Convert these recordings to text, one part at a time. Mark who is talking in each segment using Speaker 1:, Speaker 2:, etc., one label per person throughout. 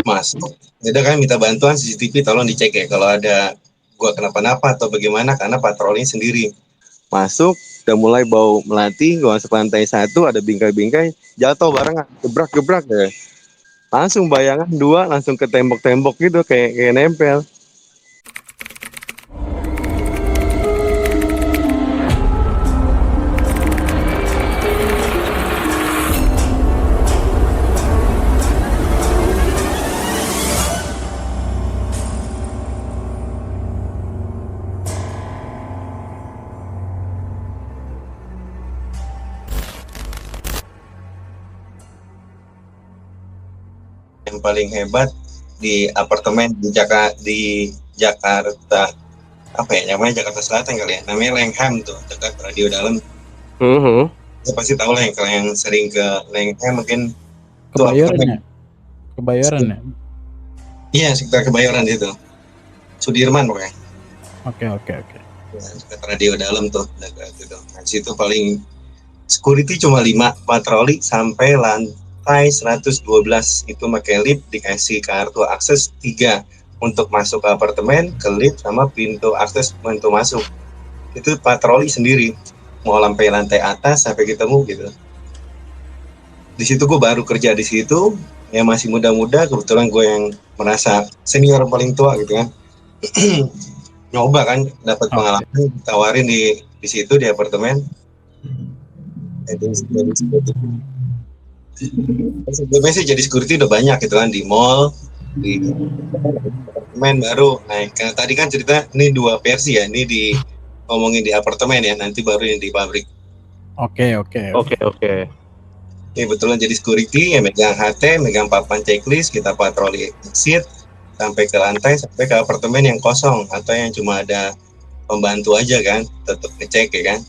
Speaker 1: masuk, udah kan minta bantuan CCTV tolong dicek ya kalau ada gua kenapa-napa atau bagaimana karena patrolinya sendiri. Masuk, udah mulai bau melati, gua masuk lantai 1 ada bingkai-bingkai, jatuh bareng gebrak-gebrak ya. Langsung bayangan 2 langsung ke tembok-tembok gitu kayak nempel. Yang paling hebat di apartemen di Jakarta apa ya namanya, Jakarta Selatan kali ya, namanya Langham tuh dekat Radio Dalam. Ya pasti tahu lah yang kalau yang sering ke Langham mungkin tuh
Speaker 2: Kebayoran ya?
Speaker 1: Iya, sekitar Kebayoran itu. Sudirman pokoknya.
Speaker 2: Oke.
Speaker 1: Ya, dekat Radio Dalam tuh dekat gitu. Nah, situ paling security cuma 5 patroli sampai lantai 112 itu pakai lift, dikasih kartu akses 3 untuk masuk ke apartemen, ke lift sama pintu akses pintu masuk. Itu patroli sendiri. Mau sampai lantai atas sampai ketemu gitu. Di situ gue baru kerja di situ, ya masih muda-muda, kebetulan gue yang merasa senior paling tua gitu kan. Nyoba kan dapat pengalaman, tawarin di situ di apartemen. Sebelumnya sih jadi security udah banyak gitu kan di mall, di apartemen baru. Nah, karena tadi kan cerita ini 2 versi ya, ini di ngomongin di apartemen ya, nanti baru yang di pabrik.
Speaker 2: Oke.
Speaker 1: Ini betulan jadi security, ya megang HT, megang papan checklist, kita patroli exit sampai ke lantai, sampai ke apartemen yang kosong atau yang cuma ada pembantu aja kan, tetap ngecek ya kan.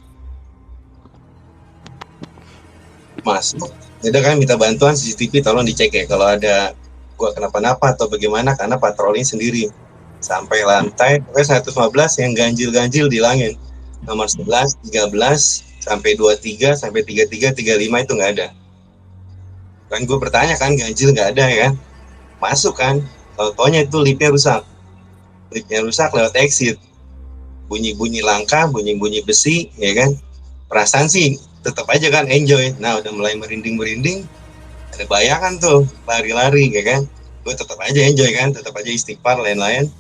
Speaker 1: Masuk, udah kan minta bantuan CCTV tolong dicek ya kalau ada gua kenapa-napa atau bagaimana karena patrolinya sendiri. Sampai lantai 115 yang ganjil-ganjil di langit. Nomor 11, 13, sampai 23, sampai 33, 35 itu nggak ada. Kan gue bertanya kan, ganjil nggak ada ya kan. Masuk kan, tau-taunya itu liftnya rusak lewat exit, bunyi-bunyi langkah, bunyi-bunyi besi ya kan. Perasaan sih tetap aja kan enjoy. Nah udah mulai merinding, ada bayangan tuh lari-lari ya kan, gue tetap aja enjoy kan, tetap aja istighfar lain-lain.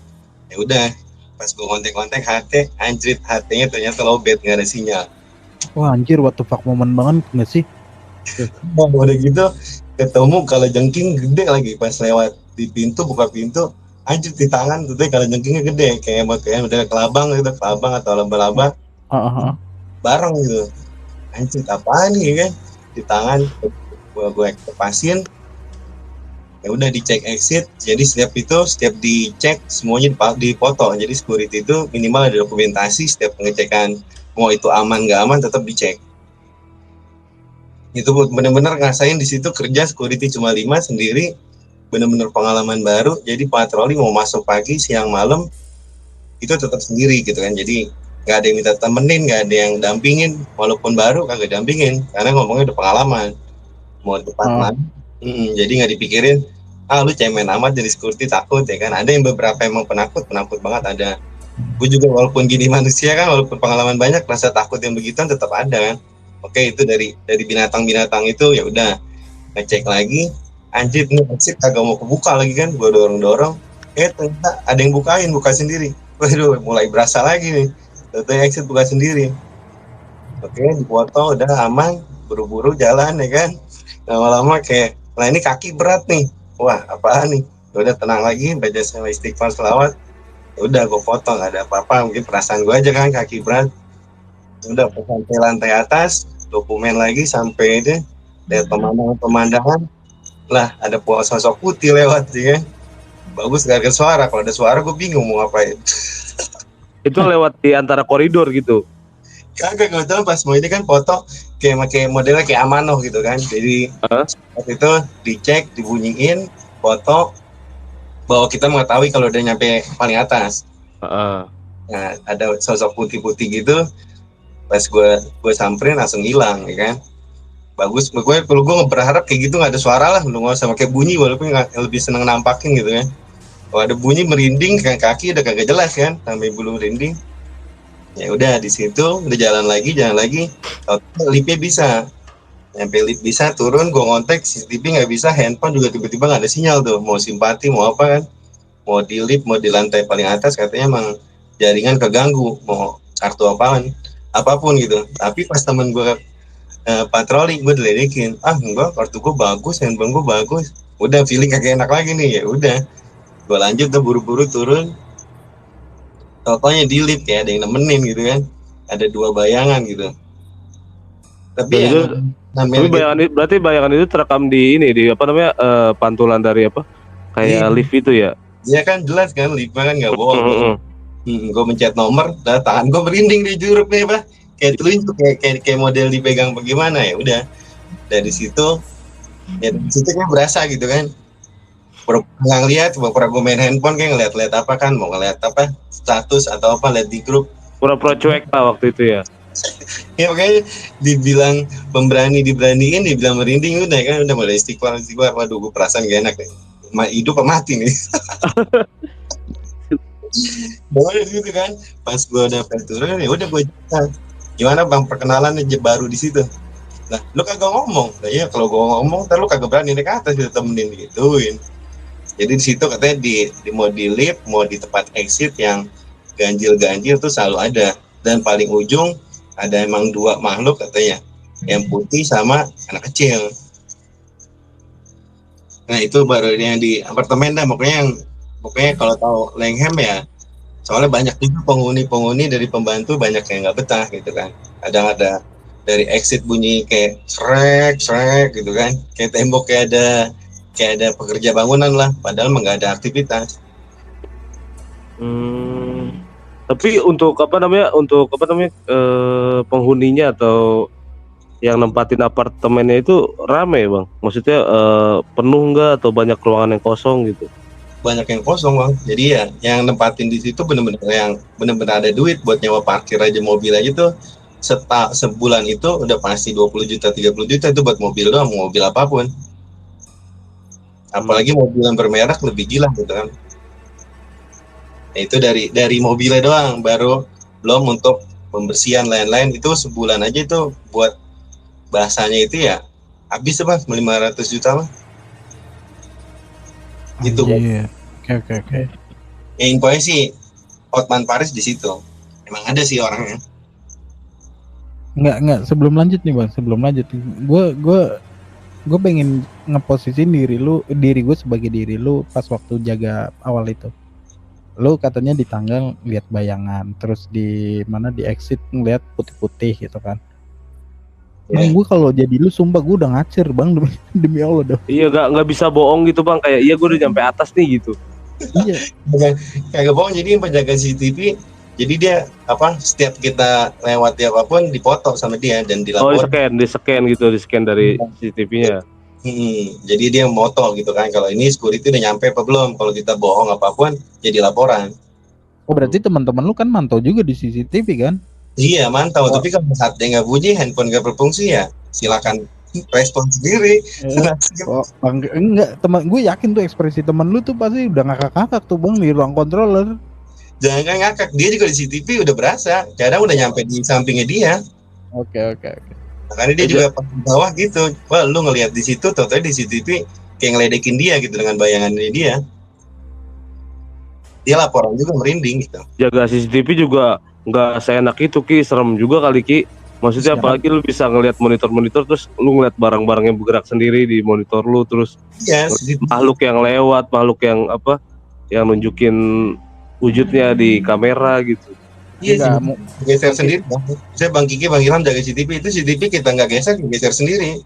Speaker 1: Ya udah, pas gue kontak HT, anjrit HT-nya ternyata lowbat, nggak ada sinyal.
Speaker 2: Wah anjir, what the fuck moment banget nggak sih?
Speaker 1: Udah gitu ketemu kalau jengking gede lagi pas lewat di pintu, buka pintu, anjir di tangan tuh kalau jengkingnya gede kayak udah kelabang atau laba-laba bareng gitu. Anjir apaan nih kan, di tangan gue lepasin. Ya udah dicek exit, jadi setiap dicek semuanya dipoto, jadi security itu minimal ada dokumentasi setiap pengecekan, mau itu aman nggak aman tetap dicek. Itu bener-bener ngerasain di situ kerja security cuma 5 sendiri, bener-bener pengalaman baru. Jadi patroli mau masuk pagi siang malam itu tetap sendiri gitu kan, jadi nggak ada yang minta temenin, nggak ada yang dampingin, walaupun baru kagak dampingin karena ngomongnya udah pengalaman mau depan mana. Jadi nggak dipikirin lu cemen amat jadi security, takut ya kan. Ada yang beberapa emang penakut banget ada. Gue juga walaupun gini manusia kan, walaupun pengalaman banyak, rasa takut yang begituan tetap ada kan. Oke, itu dari binatang-binatang itu. Ya udah ngecek lagi, anjir nih exit kagak mau kebuka lagi kan, gue dorong-dorong, ternyata ada yang buka sendiri. Waduh, mulai berasa lagi nih, ternyata exit buka sendiri. Oke, dipoto udah aman, buru-buru jalan ya kan. Lama-lama kayak, nah ini kaki berat nih, wah apaan nih. Udah tenang lagi, baca sama istighfar selawat. Udah gue foto, nggak ada apa-apa, mungkin perasaan gue aja kan kaki berat. Udah sampai lantai atas, dokumen lagi sampai itu, lihat pemandangan lah, ada sosok putih lewat ya kan. Bagus gak ada suara, kalau ada suara gue bingung mau ngapain.
Speaker 3: Itu lewat di antara koridor gitu?
Speaker 1: Kagak, kebetulan pas mau ini kan foto kayak modelnya kayak Amano gitu kan. Jadi waktu itu dicek, dibunyiin, foto, bahwa kita mengetahui kalau udah nyampe paling atas. Nah ada sosok putih-putih gitu, pas gue samperin langsung hilang ya kan. bagus. Pokoknya kalau gue berharap kayak gitu nggak ada suara lah, lu nggak usah pakai bunyi, walaupun lebih seneng nampakin gitu kan. Kalau ada bunyi merinding kan, kaki udah kagak jelas kan, sampai bulu merinding. Ya udah di situ udah jalan lagi, lipnya bisa, nyampe lip bisa turun, gue ngontek CCTV nggak bisa, handphone juga tiba-tiba nggak ada sinyal tuh, mau simpati mau apa kan, mau di lift mau di lantai paling atas katanya emang jaringan keganggu, mau kartu apapun gitu. Tapi pas temen gue patroli, gue diledekin, enggak, kartu gue bagus, handphone gue bagus, udah feeling kagak enak lagi nih. Ya udah gue lanjut tuh buru-buru turun, tokonya di lift kayak ada yang nemenin gitu kan, ada dua bayangan gitu. Tapi
Speaker 3: Dan
Speaker 1: ya
Speaker 3: itu,
Speaker 1: namanya
Speaker 3: tapi
Speaker 1: gitu.
Speaker 3: berarti bayangan itu terekam di ini, di apa namanya, pantulan dari apa? Kayak lift itu ya.
Speaker 1: Iya kan jelas kan, lift kan nggak bohong.
Speaker 3: Heeh.
Speaker 1: Gue mencet nomor, tangan gue merinding di juruk nih pak, kayak telunjuk, kayak model dipegang bagaimana. Ya udah dari situ, kan berasa gitu kan, nggak ngeliat, pura-pura gue main handphone kayak ngeliat apa kan, mau ngeliat apa status atau apa, liat di grup.
Speaker 3: Pura-pura cuek lah waktu itu ya.
Speaker 1: Ya makanya dibilang diberaniin, dibilang merinding, udah kan, udah mulai istighfar. Waduh, gue perasaan gak enak nih, hidup apa mati nih. Boleh gitu kan, pas gue dapet turun ya udah gue cerita, gimana bang perkenalan aja baru di situ. Nah lu kagak ngomong, nah iya kalau gue ngomong ntar lu kagak berani naik ke atas, gitu temenin gituin. Jadi di situ katanya di mau di lift mau di tempat exit yang ganjil tuh selalu ada, dan paling ujung ada emang dua makhluk katanya, yang putih sama anak kecil. Nah itu baru yang di apartemen dah, pokoknya kalau tahu Langham ya, soalnya banyak juga penghuni dari pembantu, banyak yang nggak betah gitu kan. Kadang ada dari exit bunyi kayak srek gitu kan, kayak tembok, kayak ada pekerja bangunan lah, padahal nggak ada aktivitas.
Speaker 3: Tapi untuk apa namanya, penghuninya atau yang nempatin apartemennya itu rame bang? Maksudnya penuh nggak atau banyak ruangan yang kosong gitu?
Speaker 1: Banyak yang kosong bang, jadi ya yang nempatin di situ bener-bener ada duit buat nyewa parkir aja, mobil aja tuh sebulan itu udah pasti 20 juta 30 juta itu buat mobil doang, mobil apapun. Apalagi mobil yang bermerek lebih gila gitu kan. Nah, itu dari mobilnya doang, baru belum untuk pembersihan lain-lain, itu sebulan aja itu buat bahasanya itu ya habis apa 500 juta mah. Gitu.
Speaker 2: Iya. Oke.
Speaker 1: Ya infonya sih Hotman Paris di situ. Emang ada sih orangnya.
Speaker 2: Enggak, sebelum lanjut nih bang, gue pengen ngeposisin diri gue sebagai diri lu pas waktu jaga awal itu. Lu katanya di tangga lihat bayangan, terus di mana di exit ngeliat putih-putih gitu kan. Bang, gue kalau jadi lu sumpah gue udah ngacir bang, demi Allah dah.
Speaker 3: Iya, nggak bisa bohong gitu bang, kayak iya gue udah nyampe atas nih gitu.
Speaker 2: Iya.
Speaker 1: Kayak bohong. Jadi yang penjaga CCTV, jadi dia setiap kita lewat apapun dipoto sama dia dan dilapor.
Speaker 3: di scan dari CCTV-nya.
Speaker 1: Jadi dia moto gitu kan, kalau ini security udah nyampe apa belum, kalau kita bohong apapun jadi laporan.
Speaker 2: Oh berarti teman-teman lu kan mantau juga di CCTV kan?
Speaker 1: Iya mantau, tapi kalau saat dia nggak bunyi, handphone nggak berfungsi ya silakan respon sendiri.
Speaker 2: Enggak, teman gue yakin tuh ekspresi teman lu tuh pasti udah ngakak-ngakak tuh bang di ruang controller.
Speaker 1: Jangan ngakak, dia juga di CCTV udah berasa, kadang udah nyampe di sampingnya dia.
Speaker 2: Oke.
Speaker 1: Makanya dia juga pas di bawah gitu, wah lu ngelihat di situ, totalnya di CCTV kayak ngeledekin dia gitu dengan bayangannya dia. Dia laporan juga merinding gitu.
Speaker 3: Jaga CCTV juga nggak seenak itu Ki, serem juga kali Ki. Maksudnya apalagi lu bisa ngelihat monitor terus lu ngeliat barang-barang yang bergerak sendiri di monitor lu, terus makhluk yang lewat, makhluk yang yang nunjukin wujudnya di kamera gitu.
Speaker 1: Iya sih, geser sendiri. Saya Bang Kiki, Bang Ilham jaga CCTV, itu CCTV kita nggak geser sendiri.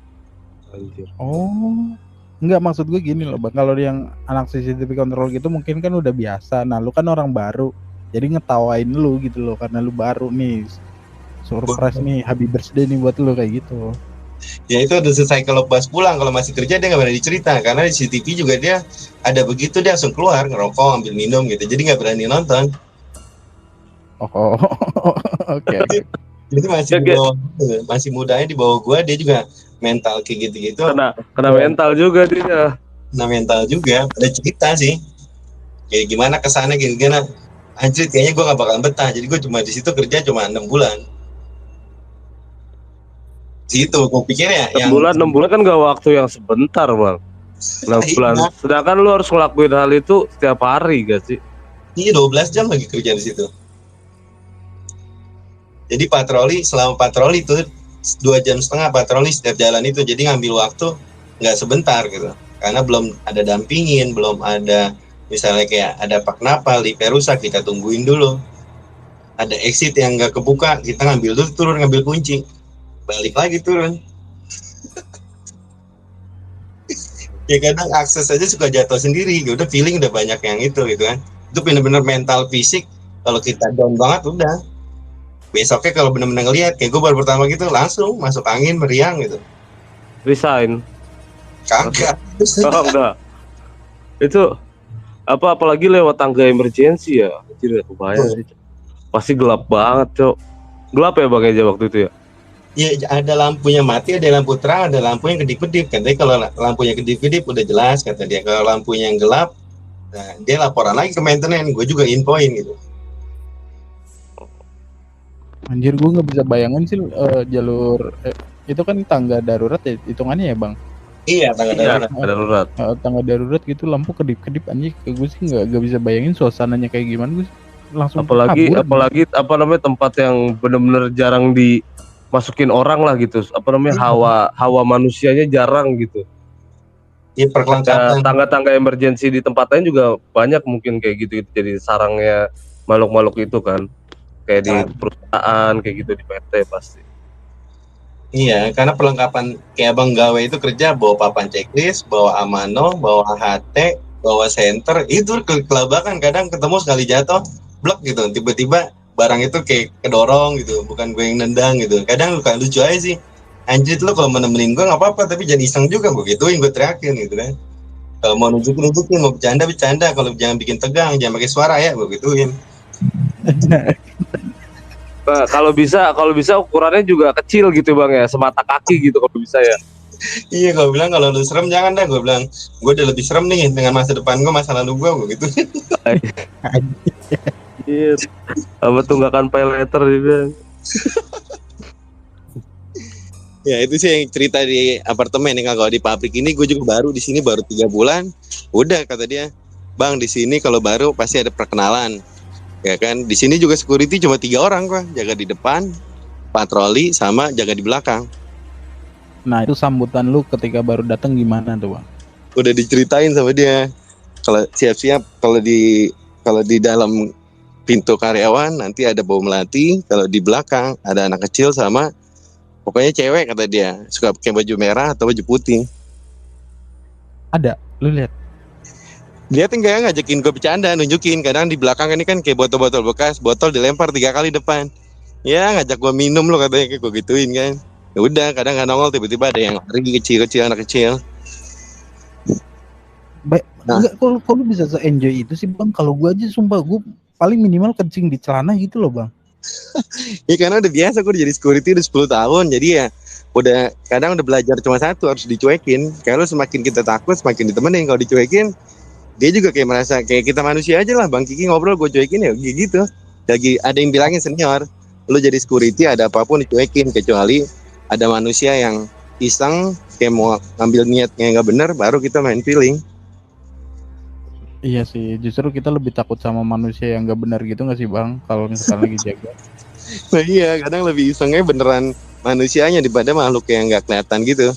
Speaker 2: Oh, enggak, maksud gue gini loh bang, kalau yang anak CCTV kontrol gitu mungkin kan udah biasa. Nah lu kan orang baru, jadi ngetawain lu gitu loh, karena lu baru nih, surprise nih, happy birthday nih buat lu kayak gitu.
Speaker 1: Ya itu udah selesai, kalau pas pulang, kalau masih kerja dia nggak berani cerita, karena di CCTV juga dia ada begitu, dia langsung keluar ngerokok, ambil minum gitu, jadi nggak berani nonton.
Speaker 2: Oke.
Speaker 1: Jadi masih
Speaker 3: Ya,
Speaker 1: di bawah, masih mudanya di bawah gua, dia juga mental kayak gitu-gitu.
Speaker 3: kena mental juga dia.
Speaker 1: Nah mental juga, ada cerita sih. Kayak gimana kesana gimana. Anjir kayaknya gua gak bakal betah. Jadi gua cuma di situ kerja cuma 6 bulan. Situ gua pikir ya yang
Speaker 3: 6 bulan kan gak waktu yang sebentar bang. 6 bulan.
Speaker 1: iya,
Speaker 3: Sedangkan lu harus ngelakuin hal itu setiap hari gak sih?
Speaker 1: iya 12 jam lagi kerja di situ. Jadi patroli, selama patroli itu 2,5 jam patroli setiap jalan itu. Jadi ngambil waktu nggak sebentar gitu. Karena belum ada dampingin, belum ada misalnya kayak ada pak napal di rusak, kita tungguin dulu. Ada exit yang nggak kebuka, kita ngambil dulu, turun ngambil kunci, balik lagi turun. Ya kadang akses aja suka jatuh sendiri, ya udah feeling udah banyak yang itu gitu kan. Itu bener-bener mental fisik. Kalau kita down banget udah, besoknya kalau bener-bener ngelihat kayak gue baru pertama gitu langsung masuk angin meriang gitu.
Speaker 3: Resign.
Speaker 1: Kagak.
Speaker 3: Oh enggak. Itu apalagi lewat tangga emergency ya. Tidak kebayang sih. Pasti gelap banget, Cok. Gelap ya Bang Eja waktu itu ya?
Speaker 1: Iya, ada lampunya mati, ada lampu terang, ada lampu yang kedip-kedip. Katanya kalau lampunya kedip-kedip udah jelas kata dia. Kalau lampunya yang gelap, nah, dia laporan lagi ke maintenance. Gue juga infoin gitu.
Speaker 2: Anjir gue nggak bisa bayangin sih jalur itu kan tangga darurat ya hitungannya ya bang.
Speaker 1: Iya, tangga darurat.
Speaker 3: Darurat.
Speaker 2: Tangga darurat gitu lampu kedip-kedip anjir, ke gue sih nggak bisa bayangin suasananya kayak gimana, gue langsung
Speaker 3: Apalagi
Speaker 2: kabur.
Speaker 3: apa namanya tempat yang benar-benar jarang dimasukin orang lah gitu. Apa namanya hawa manusianya jarang gitu.
Speaker 1: Iya, perlengkapan.
Speaker 3: Tangga-tangga emergency di tempat lain juga banyak mungkin kayak gitu, jadi sarangnya makhluk-makhluk itu kan. Kayak di perusahaan kayak gitu di PT pasti.
Speaker 1: Iya, karena perlengkapan kayak Abang Gawe itu kerja bawa papan checklist, bawa amano, bawa HT, bawa center, itu kelabakan kadang ketemu sekali jatuh, blok gitu, tiba-tiba barang itu kayak kedorong gitu, bukan gue yang nendang gitu. Kadang lucu aja sih. Anjir lu kalau mau nemenin gue nggak apa-apa, tapi jangan iseng juga gue gituin, gue teriakin gitu kan. Kalau mau nunjukin, mau bercanda, kalau jangan bikin tegang, jangan pakai suara ya, gue gituin.
Speaker 3: Nah, kalau bisa ukurannya juga kecil gitu bang ya, semata kaki gitu kalau bisa ya.
Speaker 1: Iya, gue bilang kalau lu serem jangan dah, gue bilang gue udah lebih serem nih dengan masa depan gue, masa lalu gue gitu.
Speaker 3: Iya, apa tunggakan pay letter juga.
Speaker 1: Ya itu sih yang cerita di apartemen nih. Kalau di pabrik ini gue juga baru di sini baru 3 bulan. Udah kata dia, bang di sini kalau baru pasti ada perkenalan. Ya kan, di sini juga security cuma 3 orang kok, jaga di depan, patroli sama jaga di belakang.
Speaker 2: Nah itu sambutan lu ketika baru datang gimana tuh bang?
Speaker 1: Udah diceritain sama dia. Kalau siap-siap kalau di dalam pintu karyawan nanti ada bau melati, kalau di belakang ada anak kecil sama pokoknya cewek kata dia, suka pakai baju merah atau baju putih.
Speaker 2: Ada, lu lihat?
Speaker 1: Dia tuh kayak ngajakin gue bercanda, nunjukin. Kadang di belakang ini kan kayak botol-botol bekas, botol dilempar 3 kali depan. Ya ngajak gue minum loh katanya, kayak gue gituin kan. Ya udah, kadang nggak nongol, tiba-tiba ada yang lari kecil-kecil, anak kecil.
Speaker 2: Nah. Enggak, kok lu bisa se-enjoy itu sih bang? Kalau gue aja sumpah gue paling minimal kencing di celana gitu loh bang.
Speaker 1: Ya karena udah biasa, gue udah jadi security udah 10 tahun, jadi ya udah kadang udah belajar cuma satu, harus dicuekin. Kalau semakin kita takut, semakin ditemenin. Kalau dicuekin, dia juga kayak merasa kayak kita manusia aja lah. Bang Kiki ngobrol, gue cuekin ya gitu. Lagi ada yang bilangin senior, lu jadi security ada apapun dicuekin, kecuali ada manusia yang iseng kayak mau ngambil niatnya nggak bener, baru kita main feeling.
Speaker 2: Iya sih, justru kita lebih takut sama manusia yang nggak benar gitu nggak sih bang? Kalau misalkan lagi jaga.
Speaker 1: Nah iya, kadang lebih isengnya beneran manusianya daripada makhluk yang nggak kelihatan gitu.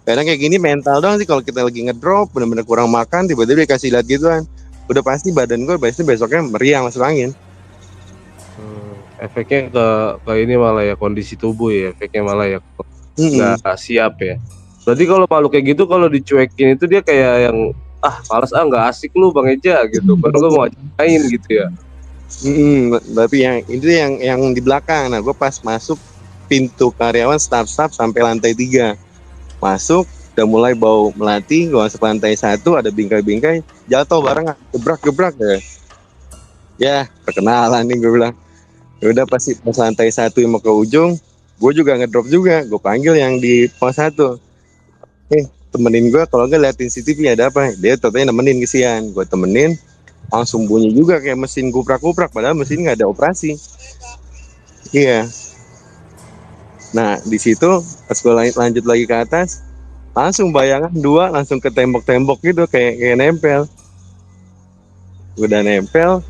Speaker 1: Kadang kayak gini mental doang sih, kalau kita lagi ngedrop, bener-bener kurang makan, tiba-tiba dikasih lihat gituan, udah pasti badan gue besoknya meriang masuk angin.
Speaker 3: Efeknya ke ini malah ya, kondisi tubuh ya, efeknya malah ya nggak siap ya. Berarti kalau makhluk kayak gitu kalau dicuekin itu dia kayak yang malas nggak asik lu Bang Eja gitu, baru gue mau main gitu ya.
Speaker 1: Tapi yang itu yang di belakang. Nah gue pas masuk pintu karyawan staff sampai lantai 3 masuk, udah mulai bau melati. Gue masuk lantai 1 ada bingkai-bingkai, jatuh bareng, gebrak ya perkenalan nih gue bilang. Ya udah pas lantai 1 yang mau ke ujung, gue juga ngedrop juga. Gue panggil yang di pos 1. Temenin gue, kalau nggak liatin CCTV ada apa. Dia totalnya nemenin kesian. Gue temenin, langsung bunyi juga kayak mesin kuprak-kuprak. Padahal mesin nggak ada operasi. Iya. Nah di situ pas gue lanjut lagi ke atas, langsung bayangan 2 langsung ke tembok-tembok gitu kayak nempel. Udah nempel,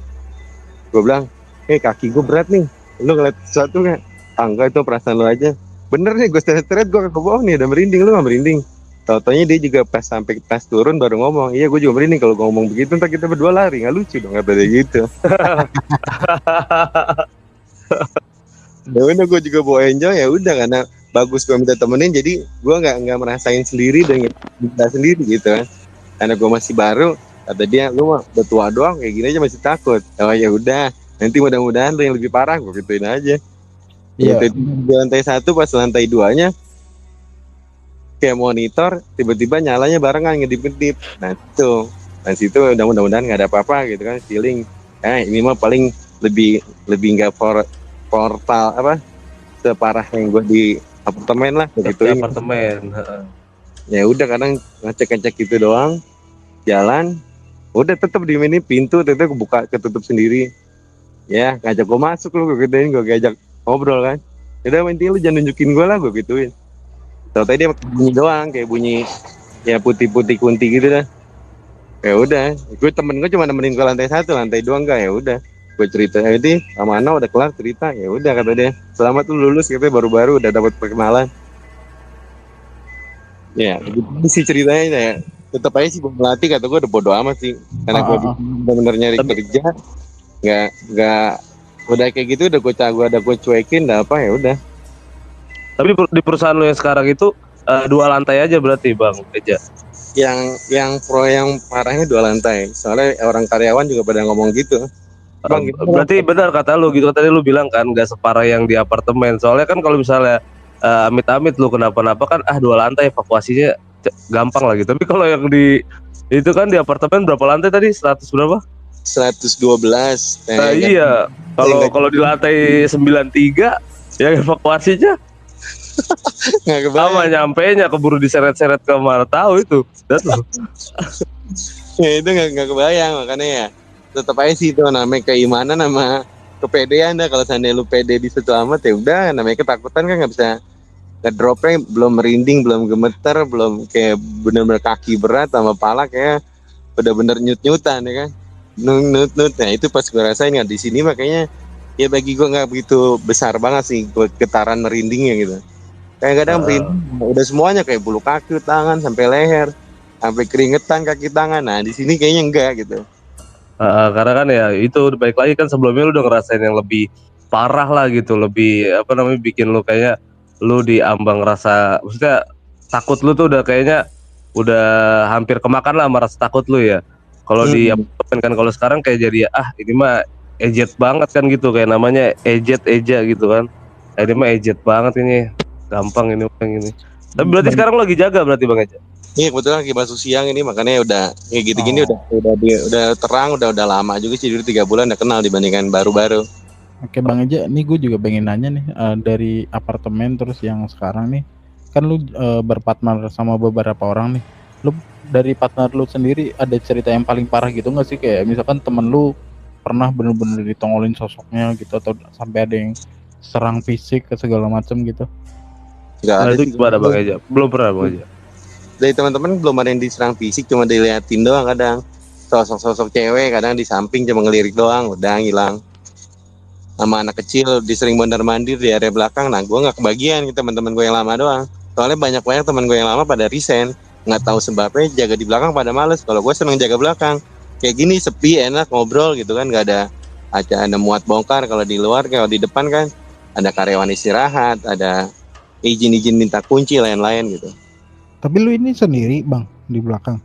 Speaker 1: gue bilang, kaki gue berat nih, lu ngeliat sesuatu nggak? Enggak, itu perasaan lu aja. Bener nih, gue seret-seret, gue kagak bohong nih, udah merinding. Lu nggak merinding? Tau-taunya dia juga sampai pas turun baru ngomong, iya gue juga merinding kalau gue ngomong begitu, ntar kita berdua lari, nggak lucu dong, kata dia gitu. Ya udah, gue juga bawa enjoy, ya udah, karena bagus gue minta temenin, jadi gue nggak merasain sendiri dan nggak sendiri gitu kan. Karena gue masih baru, kata dia, lu mah udah tua doang kayak gini aja masih takut. Oh ya udah, nanti mudah-mudahan lu yang lebih parah, gue gituin aja.
Speaker 2: Iya.
Speaker 1: Di lantai 1, pas lantai 2-nya kayak monitor, tiba-tiba nyalanya barengan, ngedip-ngedip. Nah itu, dan situ udah mudah-mudahan nggak ada apa-apa gitu kan, feeling. Ini mah paling lebih nggak portal apa separah yang gue di apartemen lah
Speaker 3: Di
Speaker 1: begituin.
Speaker 3: apartemen.
Speaker 1: Ya udah, kadang ngecek-ngecek gitu doang, jalan, udah tetap di ini pintu tetap kebuka, ketutup sendiri. Ya ngajak gue masuk, lu gue gituin, gue ngajak ngobrol kan. Udah, intinya lu jangan nunjukin gue lah, gue gituin. Tadi dia pakai bunyi doang, kayak bunyi ya putih-putih kunti gitu dah. Ya udah, gue temen gue cuma nemenin ke lantai 1, lantai 2 enggak. Ya udah, gue cerita ini sama Ana udah kelar cerita. Ya udah, kata dia, selamat lu lulus, katanya baru-baru udah dapat perkenalan. Ya begitu sih ceritanya ya. Tetap aja sih gue melatih, kata gue udah bodo amat sih, karena gue bener-bener nyari kerja, nggak udah kayak gitu, udah gue cuekin, udah apa, ya udah.
Speaker 3: Tapi di perusahaan lo yang sekarang itu 2 lantai aja berarti Bang Eja.
Speaker 1: Yang parahnya 2 lantai, soalnya orang karyawan juga pada ngomong gitu. Bang,
Speaker 3: Berarti benar kata lu gitu, tadi lu bilang kan nggak separah yang di apartemen. Soalnya kan kalau misalnya amit-amit lu kenapa-napa kan 2 lantai evakuasinya gampang lagi. Tapi kalau yang di itu kan di apartemen berapa lantai tadi? 100 berapa?
Speaker 1: 112.
Speaker 3: Nah, iya. Kalau di lantai 93 yang evakuasinya
Speaker 1: nggak
Speaker 3: sama
Speaker 1: kebayang.
Speaker 3: nyampenya keburu diseret-seret ke mana tahu itu.
Speaker 1: Ya itu nggak kebayang, makanya ya tetap aja sih itu namanya keimanan sama kepedean dah. Kalau seandainya lu pede di situ amat, ya udah, namanya ketakutan kan nggak bisa ngedropnya, belum merinding, belum gemeter, belum kayak bener-bener kaki berat sama pala kayak bener-bener nyut-nyutan ya kan, nut-nut. Nah itu pas gue rasain ya di sini, makanya ya bagi gue nggak begitu besar banget sih getaran merindingnya gitu. Kadang-kadang merinding udah semuanya, kayak bulu kaki, tangan, sampai leher, sampai keringetan kaki tangan. Nah di sini kayaknya enggak gitu.
Speaker 3: Karena kan ya itu baik lagi kan sebelumnya lu udah ngerasain yang lebih parah lah gitu, lebih apa namanya bikin lu kayak lu diambang rasa, maksudnya takut lu tuh udah kayaknya udah hampir kemakan lah sama rasa takut lu ya. Kalau di apartemen kan, kalau sekarang kayak jadi ini mah ejet banget kan gitu, kayak namanya eja gitu kan. Ini mah ejet banget ini, gampang ini ini. Tapi berarti sekarang lu lagi jaga berarti Bang Eja?
Speaker 1: Iya kebetulan lagi masuk siang ini, makanya udah kayak gitu-gini, udah terang, udah lama juga sih, dulu 3 bulan udah kenal dibandingkan baru-baru.
Speaker 2: Oke Bang Eja, nih gue juga pengen nanya nih, dari apartemen terus yang sekarang nih, kan lu berpartner sama beberapa orang nih. Lu dari partner lu sendiri ada cerita yang paling parah gitu nggak sih, kayak misalkan temen lu pernah bener-bener ditongolin sosoknya gitu, atau sampai ada yang serang fisik ke segala macam gitu?
Speaker 1: Nggak
Speaker 3: Nah
Speaker 1: ada
Speaker 3: itu
Speaker 1: sih.
Speaker 3: gimana Bang Eja? Belum pernah Bang Eja?
Speaker 1: Dari teman-teman belum ada yang diserang fisik, cuma diliatin doang. Kadang sosok-sosok cewek kadang di samping cuma ngelirik doang, udah ngilang. Sama anak kecil disering mondar-mandir di area belakang. Nah gue nggak kebagian, teman-teman gue yang lama doang. Soalnya banyak teman gue yang lama pada resign, nggak tahu sebabnya, jaga di belakang pada males. Kalau gue seneng jaga belakang, kayak gini sepi, enak ngobrol gitu kan, nggak ada muat bongkar. Kalau di luar, kalau di depan kan ada karyawan istirahat, ada izin minta kunci, lain-lain gitu.
Speaker 2: Tapi lu ini sendiri Bang di belakang?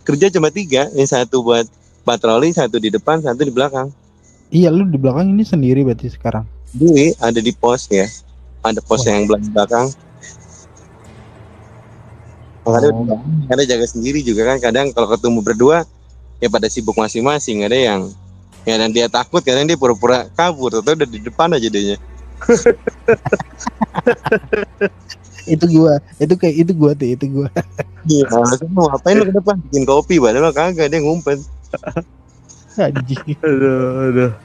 Speaker 1: Kerja cuma 3, yang 1 buat patroli, 1 di depan, 1 di belakang.
Speaker 2: Iya, lu di belakang ini sendiri berarti sekarang?
Speaker 1: Dulu ada di pos ya, ada pos yang belakang. Ada jaga sendiri juga kan. Kadang kalau ketemu berdua ya pada sibuk masing-masing, ada yang Kadang dia takut, kadang dia pura-pura kabur, atau udah di depan aja dia.
Speaker 2: Itu gua, itu gua tuh, itu gua.
Speaker 1: Iya, alasan lu ngapain lu ke depan bikin kopi, padahal kagak, dia ngumpet.
Speaker 2: Anjing.
Speaker 3: Aduh.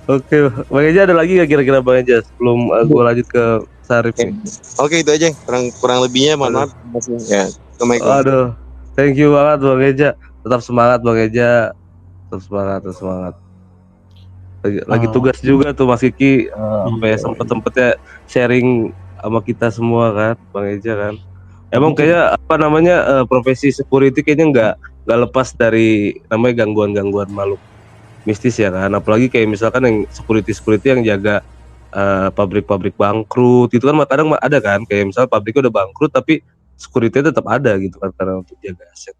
Speaker 3: Oke, Bang Eja ada lagi nggak kira-kira Bang Eja sebelum gue lanjut ke Sarif nih?
Speaker 1: Oke, itu aja. Kurang lebihnya mohon maaf. Ya, Assalamualaikum.
Speaker 3: Aduh, thank you banget Bang Eja. Tetap semangat Bang Eja. Tetap semangat. Lagi tugas juga tuh Mas Kiki, sampai sempet-sempetnya sharing sama kita semua kan, Bang Eja kan. Emang kayaknya apa namanya profesi security kayaknya nggak lepas dari namanya gangguan-gangguan makhluk mistis ya kan. Apalagi kayak misalkan yang security yang jaga pabrik-pabrik bangkrut itu kan kadang ada kan, kayak misalnya pabriknya udah bangkrut tapi security tetap ada gitu kan karena untuk jaga aset.